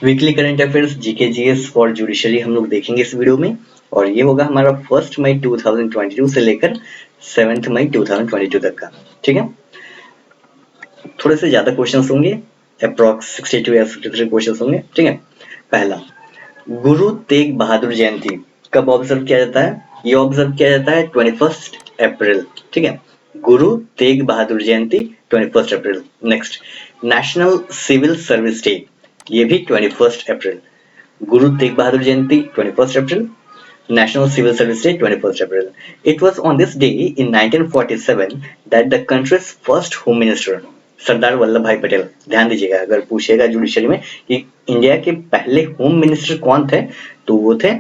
Weekly current affairs, GK, GS और judiciary हम लोग देखेंगे इस वीडियो में। और ये होगा हमारा 1 मई 2022 से लेकर 7 मई 2022 तक का। ठीक है, थोड़े से ज्यादा क्वेश्चंस होंगे, अप्रॉक्स 62 या 63 क्वेश्चंस होंगे। ठीक है, पहला, गुरु तेग बहादुर जयंती कब ऑब्जर्व किया जाता है? ये ऑब्जर्व किया जाता है 21 अप्रैल। ठीक है, गुरु तेग बहादुर जयंती 21 अप्रैल। Next, national civil service day, ये भी 21 अप्रैल। गुरु तेग बहादुर जयंती 21 अप्रैल, National Civil Service Day 21 April. It was on this day in 1947 that the country's first Home Minister Sardar Vallabh भाई पटेल, ध्यान दीजिएगा अगर पूछेगा जुडिशरी में कि इंडिया के पहले होम मिनिस्टर कौन थे, तो वो थे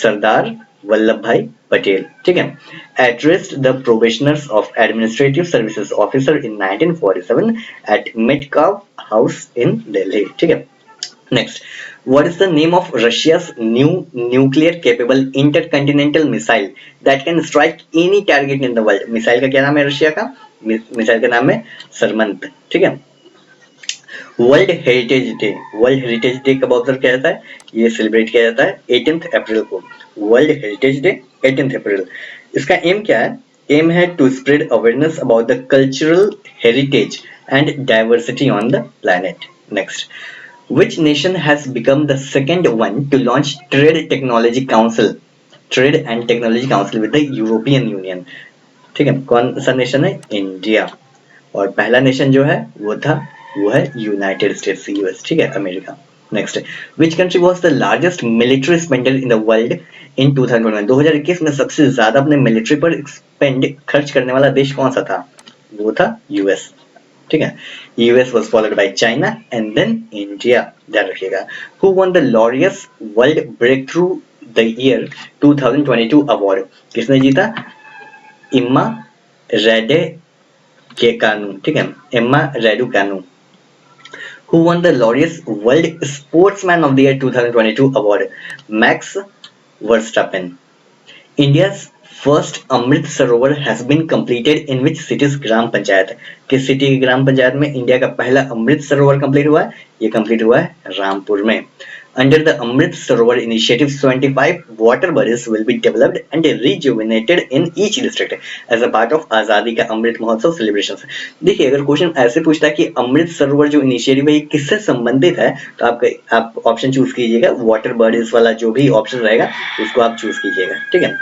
सरदार वल्लभ भाई पटेल। ठीक है, addressed the probationers of Administrative Services Officer in 1947 at Metcalfe House in Delhi। ठीक है, next, what is the name of Russia's new nuclear capable intercontinental missile that can strike any target in the world? Missile का क्या नाम है Russia का? Missile का नाम है सरमंत। ठीक है, world heritage day, world heritage day कब ऑब्जर्व किया जाता है? ये सेलिब्रेट किया जाता है 18 अप्रैल को। World heritage day 18 April. इसका एम क्या है? एम है to spread awareness about the cultural heritage and diversity on the planet. Next, which nation has become the second one to launch Trade Technology Council, Trade and Technology Council with the European Union? ठीक है, कौन सा nation है? India. और पहला nation जो है वो है यूनाइटेड स्टेट्स, यूएस। ठीक है, America. Next, which country was the largest military spender in the world in 2021? 2021 में सबसे ज्यादा अपने मिलिट्री पर खर्च करने वाला देश कौन सा था? वो था यूएस। ठीक है, US was followed by China and then India, ध्यान रखिएगा। Who won the Laureus World Breakthrough the Year 2022 award? किसने जीता? इम्मा रैडुकैनु। ठीक है, इम्मा रैडुकैनु। Who won the Laureus World Sportsman of the Year 2022 award? Max Verstappen। India's first Amrit Sarovar has been completed in which city's ग्राम पंचायत? किस city की ग्राम पंचायत में India का पहला Amrit Sarovar complete हुआ है? ये कंप्लीट हुआ है रामपुर में। Under the Amrit Sarovar initiative, 25 water bodies will be developed and rejuvenated in each district as a part of आजादी का अमृत महोत्सव सेलिब्रेशंस। देखिए, अगर क्वेश्चन ऐसे पूछता है कि अमृत सरोवर जो इनिशिएटिव है ये किससे संबंधित है, तो आप ऑप्शन चूज कीजिएगा, वाटर बॉडीज वाला जो भी ऑप्शन रहेगा उसको आप चूज कीजिएगा। ठीक है,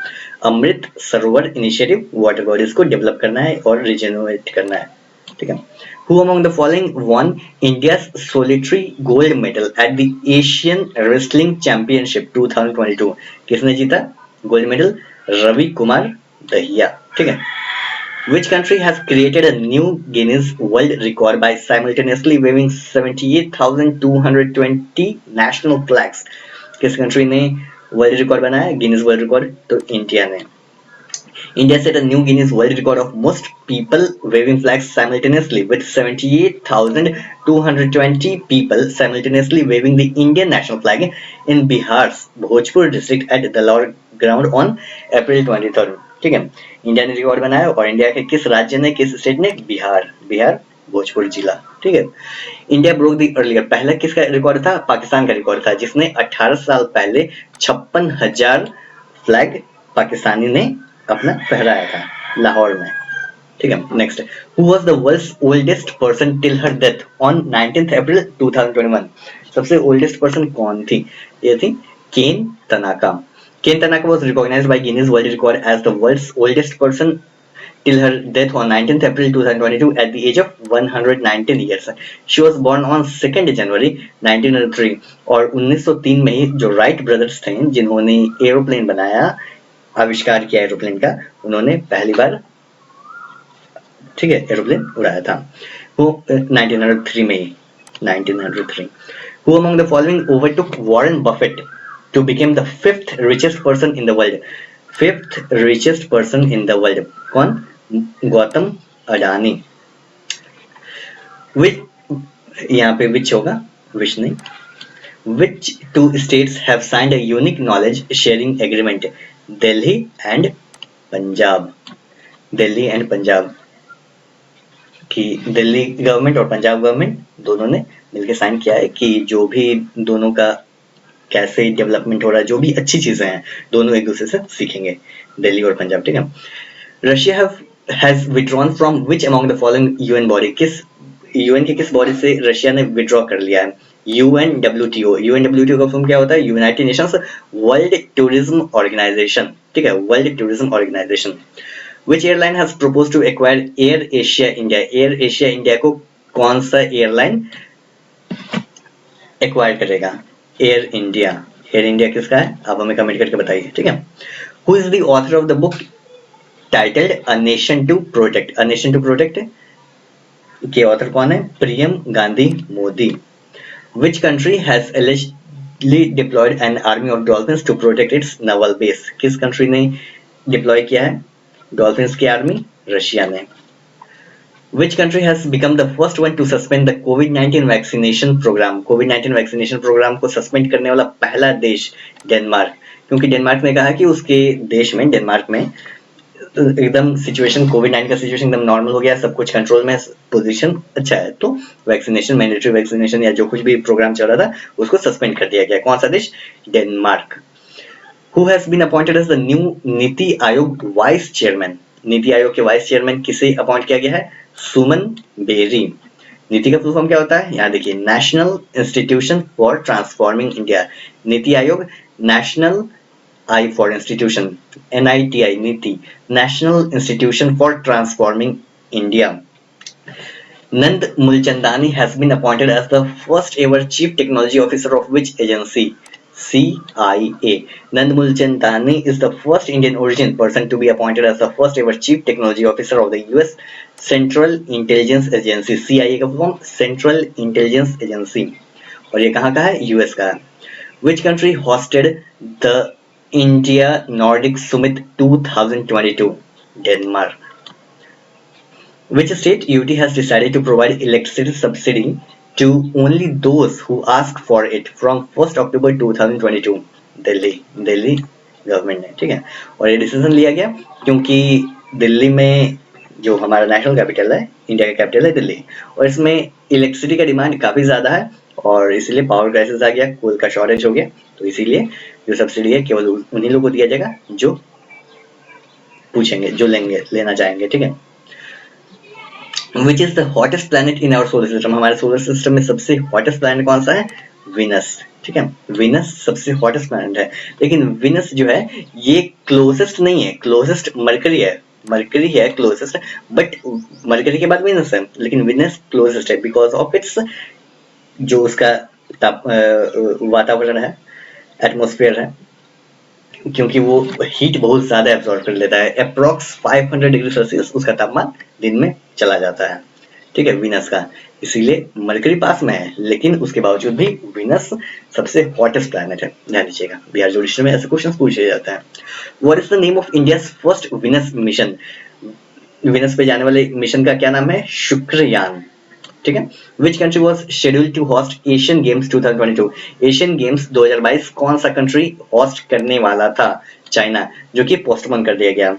Amrit Sarovar initiative water bodies को डेवलप करना है और रिजेनरेट करना है। ठीक है, Who among the following won India's solitary gold medal at the Asian Wrestling Championship 2022? किसने जीता गोल्ड मेडल? रवि कुमार दहिया। ठीक है, Which country has created a new Guinness World Record by simultaneously waving 78,220 national flags? किस country ने world record बनाया Guinness world record? तो India ने। India set a new Guinness World Record of most people waving flags simultaneously, with 78,220 people simultaneously waving the Indian national flag in Bihar's Bhojpur district at Dalore ground on April 23rd। ठीक है, India ने record बनाया और India के किस राज्य ने, किस स्टेट ने? बिहार भोजपुर जिला। ठीक है, इंडिया ब्रोक दी अर्लियर, पहला किसका रिकॉर्ड था? पाकिस्तान का रिकॉर्ड था, जिसने 18 साल पहले 56,000 फ्लैग पाकिस्तानी ने अपना फहराया था लाहौर में। ठीक है, next, who was the world's oldest person till her death on 19 April 2021? सबसे ओल्डेस्ट पर्सन कौन थी? ये थी Kane Tanaka. Kane Tanaka was recognized by Guinness World Record as the world's oldest person till her death on 19th April 2022 at the age of 119 years. She was born on 2nd January 1903 और 1903 में ही जो Wright brothers थे जिन्होंने aeroplane बनाया, आविष्कार किया aeroplane का, उन्होंने पहली बार, ठीक है, एरोप्लेन उड़ाया था वो 1903 में ही, 1903। Who among the following overtook Warren Buffett to become the 5th richest person in the world? 5th richest person in the world कौन? गौतम अडानी। Which, यहाँ पे which होगा, which नहीं। Which two states have signed a unique knowledge sharing agreement? Delhi and Punjab. Delhi and Punjab की, Delhi government और Punjab government दोनों ने मिलके साइन किया है कि जो भी दोनों का कैसे डेवलपमेंट हो रहा है, जो भी अच्छी चीजें हैं, दोनों एक दूसरे से सीखेंगे, दिल्ली और पंजाब, ठीक है। Russia has withdrawn from which among the following UN body, किस यूएन के किस बॉडी से रशिया ने विड्रॉ कर लिया है? यूएनडब्ल्यूटीओ। यूएनडब्ल्यूटीओ का फॉर्म क्या होता है? United Nations World Tourism Organization, ठीक है, World Tourism Organization. Which airline has propose to acquire Air Asia India, Air Asia India को कौन सा एयरलाइन एक्वायर करेगा? Air India. एयर इंडिया किसका है? आप हमें कमेंट करके बताइए, ठीक है। Who is the author of the book titled a nation to protect? A nation to protect के ऑथर कौन है? Priyam Gandhi Modi. Which country has allegedly deployed an army of dolphins to protect its naval base? किस country ने deploy किया है dolphins की army? Russia ने। Which country has become the first one to suspend the COVID-19 vaccination program? COVID-19 vaccination program को suspend करने वाला पहला देश डेनमार्क, क्योंकि डेनमार्क ने कहा कि उसके देश में, डेनमार्क में एकदम सिचुएशन, कोविड-19 का सिचुएशन एकदम नॉर्मल हो गया, सब कुछ कंट्रोल में, पोजीशन अच्छा है, तो वैक्सीनेशन, मैंडेटरी वैक्सीनेशन या जो कुछ भी प्रोग्राम चल रहा था उसको सस्पेंड कर दिया गया। कौन सा देश? Denmark. Who has been appointed as the new NITI Aayog vice chairman? NITI Aayog के वाइस चेयरमैन किसे अपॉइंट किया गया है? सुमन बेरी। नीति का फुल फॉर्म क्या होता है? यहाँ देखिए, national institution for transforming India. NITI Aayog, national I for institution, NITI नीति, national institution for transforming India. Nand Mulchandani has been appointed as the first ever chief technology officer of which agency? CIA. Nand Mulchandani is the first Indian origin person to be appointed as the first ever chief technology officer of the US Central Intelligence Agency. CIA का form Central Intelligence Agency, और ये कहाँ का है? US का है। Which country hosted the India Nordic Summit 2022? Denmark. Which state UT has decided to provide electricity subsidy to only those who ask for it from 1st October 2022? Delhi. Delhi government ने, ठीक है। और ये डिसीजन लिया गया क्योंकि दिल्ली में जो हमारा नेशनल कैपिटल है, इंडिया का कैपिटल है दिल्ली, और इसमें इलेक्ट्रिसिटी का डिमांड काफी ज्यादा है, और इसीलिए पावर क्राइसिस आ गया, कोल का शॉर्टेज हो गया, तो इसीलिए जो सब्सिडी है केवल उन्हीं लोगों को दिया जाएगा जो पूछेंगे, जो लेंगे, लेना चाहेंगे, ठीक है। Which is the hottest planet in our solar system? हमारे सोलर सिस्टम में सबसे हॉटेस्ट प्लैनेट कौन सा है? विनस, ठीक है। विनस सबसे हॉटेस्ट प्लैनेट है, लेकिन विनस जो है ये क्लोजेस्ट नहीं है, क्लोजेस्ट मरकरी है, मरकरी है क्लोजेस्ट, बट मरकरी के बाद विनस है, लेकिन विनस क्लोजेस्ट है बिकॉज ऑफ इट्स जो उसका वातावरण है, एटमॉस्फेयर है, क्योंकि वो हीट बहुत ज्यादा एब्जॉर्ब कर लेता है। अप्रॉक्स 500 डिग्री सेल्सियस उसका तापमान दिन में चला जाता है, ठीक है, विनस का। इसीलिए मरकरी पास में है, लेकिन उसके बावजूद भी विनस सबसे हॉटेस्ट प्लैनेट है, ध्यान दीजिएगा। बिहार जोडिस्टर में ऐसे क्वेश्चन पूछे जाते हैं। What is the name of India's first Venus mission? Venus पे जाने वाले मिशन का क्या नाम है? शुक्रयान, ठीक है। Which country was scheduled to host Asian Games 2022? Asian games 2022 कौन सा कंट्री होस्ट करने वाला था? चाइना, जो कि पोस्टपोन कर दिया गया,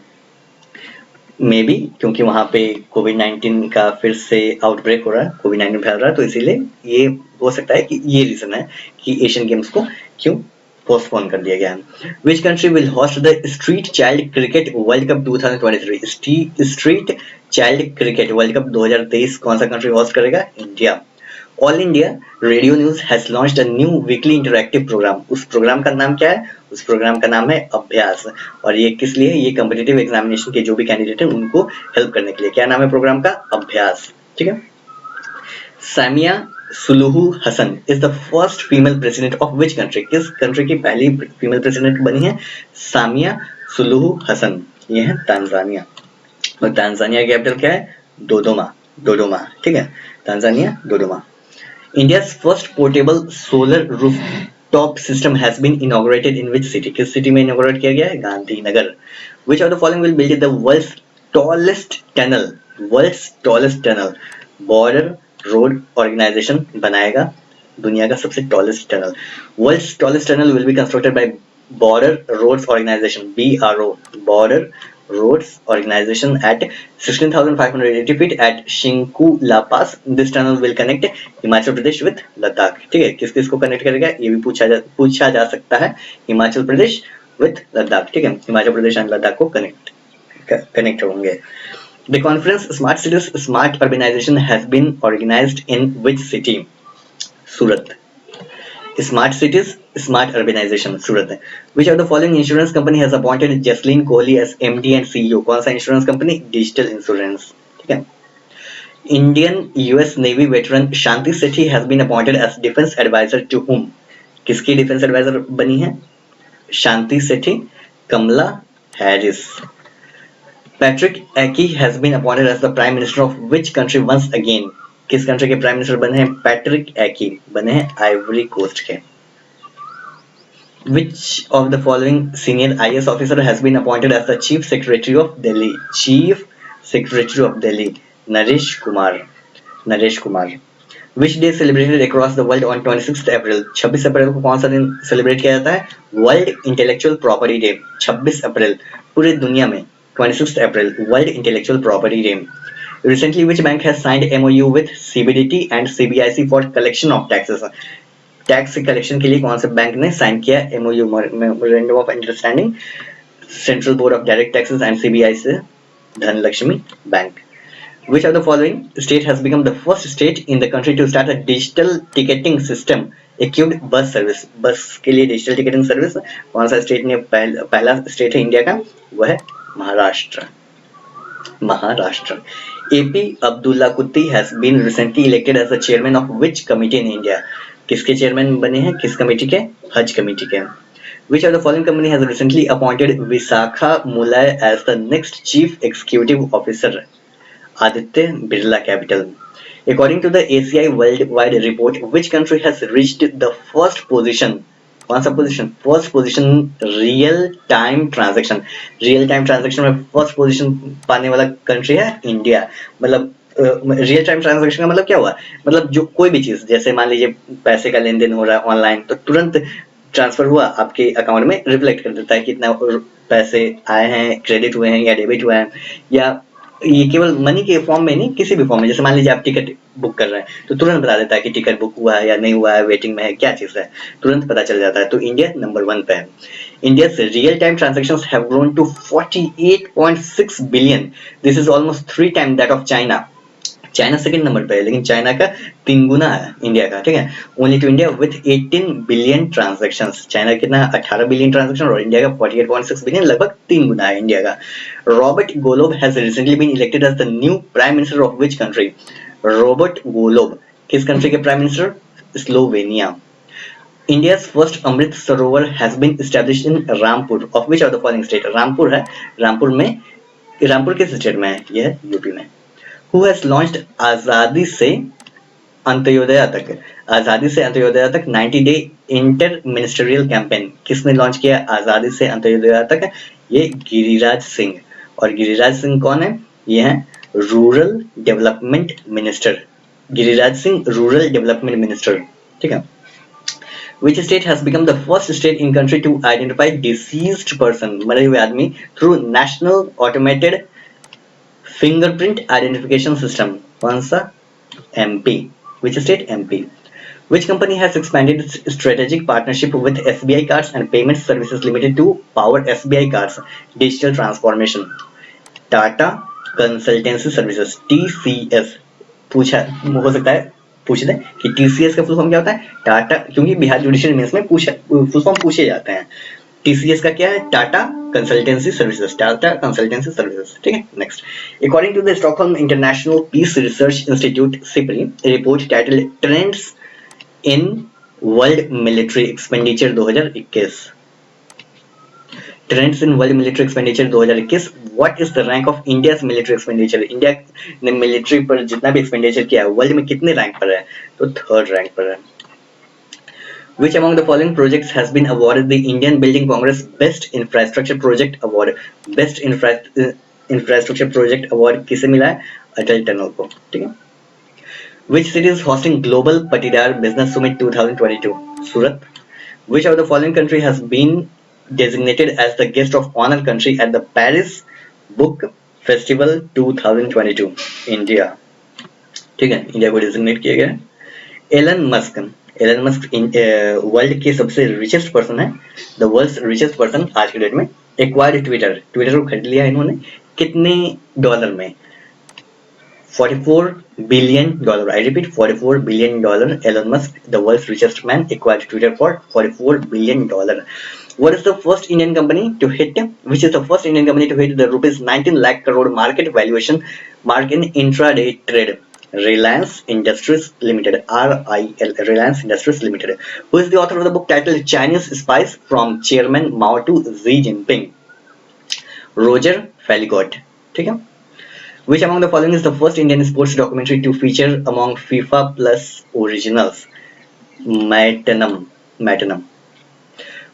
मे बी क्योंकि वहां पे कोविड-19 का फिर से आउटब्रेक हो रहा है, कोविड-19 फैल रहा है, तो इसीलिए ये हो सकता है कि ये रीजन है कि एशियन गेम्स को क्यों पोस्टपोन कर दिया गया है। Which country will host the Street Child Cricket World Cup 2023? Street child cricket world cup 2023 कौन सा कंट्री होस्ट करेगा? India. All India radio news has launched a new weekly interactive program. उस प्रोग्राम का नाम क्या है? उस प्रोग्राम का नाम है अभ्यास, और ये किस लिए? ये कॉम्पिटिटिव एग्जामिनेशन के जो भी कैंडिडेट हैं उनको हेल्प करने के लिए। क्या नाम है प्रोग्राम का? अभ्यास, ठीक है। Samia Suluhu Hassan is the first female president of which country? किस कंट्री की पहली फीमेल प्रेसिडेंट बनी है? सामिया सुलूहू हसन, ये है तांजानिया, और तांजानिया की कैपिटल क्या है? डोडोमा, डोडोमा, ठीक है, Tanzania डोडोमा। India's first portable solar rooftop system has been inaugurated in which city? किस सिटी में इनॉग्रेट किया गया है? Gandhinagar. Which of the following will build the world's tallest tunnel? World's tallest tunnel. Border Road Organization बनाएगा दुनिया का सबसे tallest tunnel. World's tallest tunnel will be constructed by Border Roads Organization, BRO, Border roads organization at 16,580 feet at Shinku La Pass. This tunnel will connect Himachal Pradesh with Ladakh. ठीक है, किस किस को connect करेगा ये भी पूछा जा सकता है। हिमाचल प्रदेश with लद्दाख। ठीक है, हिमाचल प्रदेश एंड लद्दाख को कनेक्ट होंगे। The conference Smart Cities Smart Urbanization has been organized in which city? Surat। Smart Cities Smart Urbanization सूरत है। Which of the following insurance company has appointed Jasleen Kohli as MD and CEO? कौन सा insurance company? Digital insurance. ठीक है। Indian US Navy veteran Shanti Sethi has been appointed as defense advisor to whom? किसकी defence adviser बनी है? शांति सेठी, कमला Harris. Patrick Aki has been appointed as the Prime Minister of which country once again? किस country के prime minister बने हैं? Patrick एकी बने हैं आइवरी कोस्ट के। Which of the following senior IAS officer has been appointed as the Chief Secretary of Delhi? Chief Secretary of Delhi, Naresh Kumar. Naresh Kumar. Which day celebrated across the world on 26th April? 26 अप्रैल को कौन सा दिन celebrate किया जाता है? World intellectual property day. 26 अप्रैल पूरे दुनिया में 26th April, World Intellectual Property Day. Recently, which bank has signed MOU with CBDT and CBIC for collection of taxes? Tax collection के लिए कौन से बैंक ने साइन किया MOU, memorandum of understanding? Central board of direct taxes and CBI से Dhanlaxmi bank. Which of the following state has become the first state in the country to start a digital ticketing system equipped bus service? बस के लिए digital ticketing service कौन सा state ने पहला state है India का? वह है Maharashtra. Maharashtra. AP Abdullah Kutti has been recently elected as the chairman of which committee in India? किसके चेयरमैन बने हैं? किस कमेटी के? हज कमेटी के। Which of the following company has recently appointed Visakha Mulay as the next chief executive officer? Aditya Birla Capital। According to the ACI Worldwide report, which country has reached the first position? कौन सा position? First position real time transaction. Real time transaction में first position पाने वाला country है India. मतलब real time transaction का मतलब क्या हुआ? मतलब जो कोई भी चीज, जैसे मान लीजिए पैसे का लेन देन हो रहा है ऑनलाइन, तो तुरंत ट्रांसफर हुआ आपके अकाउंट में, रिफ्लेक्ट कर देता है कितना पैसे आए हैं, क्रेडिट हुए हैं या डेबिट हुए हैं। या ये केवल मनी के फॉर्म में नहीं, किसी भी फॉर्म में, जैसे मान लीजिए आप टिकट बुक कर रहे हैं तो तुरंत बता देता है कि टिकट बुक हुआ है या नहीं हुआ है, वेटिंग में है, क्या चीज है, तुरंत पता चल जाता है। तो इंडिया नंबर 1 पे है। India's real time transactions have grown to 48.6 billion. This is almost 3 times that of China. China second number पे है, लेकिन चाइना का 3 गुना है इंडिया का। ठीक है, only two India with 18 billion transactions. China कितना? 18 बिलियन ट्रांजैक्शन और इंडिया का 48.6 बिलियन, लगभग 3 गुना है इंडिया का। Robert Golob has recently been elected as the new prime minister of which country? Robert Golob किस कंट्री के prime minister? Slovenia. India's first Amrit Sarovar has been established in Rampur. Of which of the following state? Rampur है, रामपुर किस state में है? यह है UP में। Who has launched आजादी से अंत्योदय तक? आजादी से अंत्योदय तक 90-day इंटर मिनिस्टरियल कैंपेन किसने लॉन्च किया? आजादी से अंत्योदय तक ये गिरिराज सिंह। और गिरिराज सिंह कौन है? ये है rural development minister. Giriraj Singh rural development minister. ठीक है। Which state has become the first state in country to identify deceased person, मरे हुए आदमी, through national automated fingerprint identification system? कौन सा? MP। Which state? MP। Which company has expanded its strategic partnership with SBI Cards and Payment Services Limited to power SBI Cards digital transformation? Tata Consultancy Services, TCS। पूछा हो सकता है, पूछ दें कि TCS का फुल फॉर्म क्या होता है? टाटा, क्योंकि बिहार जुडिशियल मेंस में फुल फॉर्म पूछे जाते हैं। टीसीएस का क्या है? Tata consultancy services. Tata consultancy services. ठीक है, next. According to the Stockholm International Peace Research Institute SIPRI report titled trends in world military expenditure 2021, trends in world military expenditure 2021, what is the rank of India's military expenditure? India ने military पर जितना भी expenditure किया है world में कितने rank पर है? तो 3rd रैंक पर है। Which among the following projects has been awarded the Indian Building Congress Best Infrastructure Project Award? Best Infrastructure Project Award किसे मिला है? अटल टनल को। ठीक है। Which city is hosting Global Patidar Business Summit 2022? Surat. Which of the following country has been designated as the guest of honor country at the Paris book festival 2022 India, ठीक है, India को designate किया गया है। Elon Musk world के सबसे richest person है, the world's richest person आज के डेट में। एक्वायर्ड ट्विटर को खरीद लिया इन्होंने कितने डॉलर में? $44 billion. I repeat, $44 billion. Elon Musk, the world's richest man, acquired Twitter for $44 billion. What is the first Indian company to hit? Which is the first Indian company to hit the rupees 19 lakh crore market valuation mark in intraday trade? Reliance Industries Limited, RIL, Reliance Industries Limited. Who is the author of the book titled Chinese Spies from Chairman Mao to Xi Jinping? Roger Fellicott, ठीक है। Which among the following is the first Indian sports documentary to feature among FIFA Plus originals? Magnum.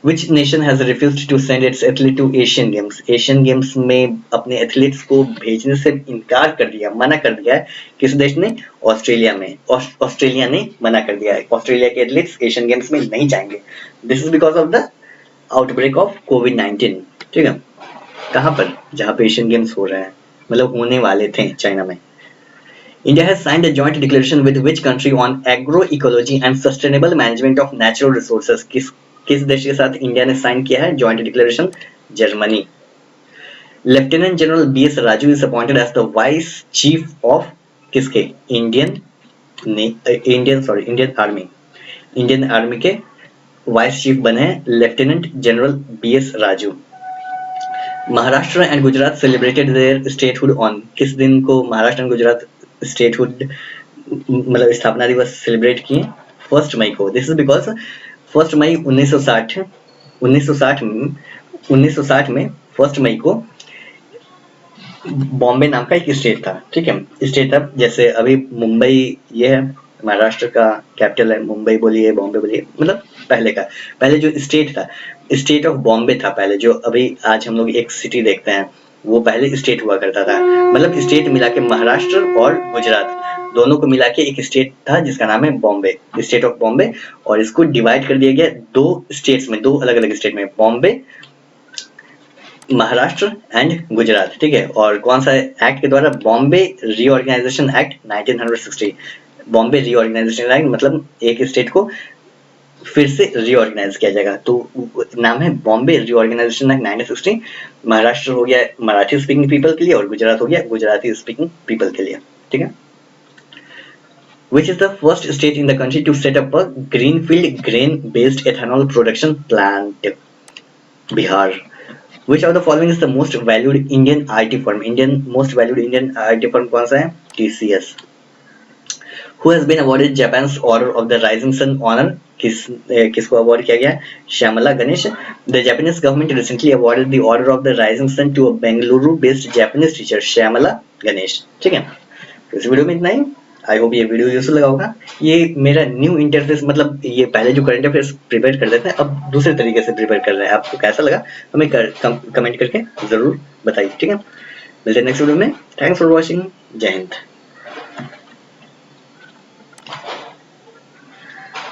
Which nation has refused to send its athlete to Asian Games? Asian Games में अपने athletes को भेजने से इनकार कर दिया, मना कर दिया है। किस देश ने? ऑस्ट्रेलिया में। ऑस्ट्रेलिया ने मना कर दिया है, ऑस्ट्रेलिया के एथलीट्स एशियन गेम्स में नहीं जाएंगे। This is because of the outbreak of कोविड-19, ठीक है। कहाँ पर? जहाँ पे एशियन गेम्स हो रहे हैं, मतलब होने वाले थे चाइना में। India has signed a joint declaration with which country on agroecology and sustainable management of natural resources? किस देश के साथ इंडिया ने साइन किया है joint declaration? Germany. Lieutenant general BS Raju is appointed as the vice chief of किसके? Indian army के वाइस चीफ बने हैं lieutenant general BS Raju. Maharashtra and Gujarat celebrated their statehood on, किस दिन को महाराष्ट्र एंड गुजरात स्टेटहुड मतलब स्थापना दिवस सेलिब्रेट किए? 1 मई को। दिस इज बिकॉज 1 मई 1960 में 1 मई को बॉम्बे नाम का एक स्टेट था, ठीक है। स्टेट था जैसे अभी मुंबई ये है, महाराष्ट्र का कैपिटल है, मुंबई बोलिए बॉम्बे बोलिए, मतलब पहले जो स्टेट था, स्टेट ऑफ बॉम्बे था पहले, जो अभी आज हम लोग एक सिटी देखते हैं वो पहले स्टेट हुआ करता था। मतलब स्टेट मिला के महाराष्ट्र और गुजरात दोनों को मिला के एक स्टेट था जिसका नाम है बॉम्बे, स्टेट ऑफ बॉम्बे। और इसको डिवाइड कर दिया गया दो स्टेट्स में, दो अलग अलग स्टेट में, बॉम्बे, महाराष्ट्र एंड गुजरात, ठीक है। और कौन सा एक्ट के द्वारा? Bombay reorganisation act 1960। Bombay reorganisation act मतलब एक स्टेट को फिर से रीऑर्गेनाइज किया जाएगा, तो नाम है बॉम्बे रीऑर्गेनाइजेशन एक्ट 1960। महाराष्ट्र हो गया मराठी स्पीकिंग पीपल के लिए और गुजरात हो गया गुजराती स्पीकिंग पीपल के लिए, ठीक है। Which is the first state in the country to set up a greenfield grain-based ethanol production plant? Bihar. Which of the following is the most valued Indian IT firm? Most valued Indian IT firm कौन सा है? TCS. Who has been awarded Japan's Order of the Rising Sun honor? किसको award किया गया? Shyamala Ganesh. The Japanese government recently awarded the Order of the Rising Sun to a Bengaluru-based Japanese teacher, Shyamala Ganesh, ठीक है। तो इस वीडियो में इतना ही। आई होप ये वीडियो यूजफुल लगा होगा। ये मेरा न्यू इंटरफेस, मतलब ये पहले जो करंट अफेयर्स प्रिपेयर कर देते हैं अब दूसरे तरीके से प्रिपेयर कर रहे हैं। आपको कैसा लगा हमें कमेंट करके जरूर बताइए, ठीक है। मिलते हैं नेक्स्ट वीडियो में। Thanks for watching. जय हिंद।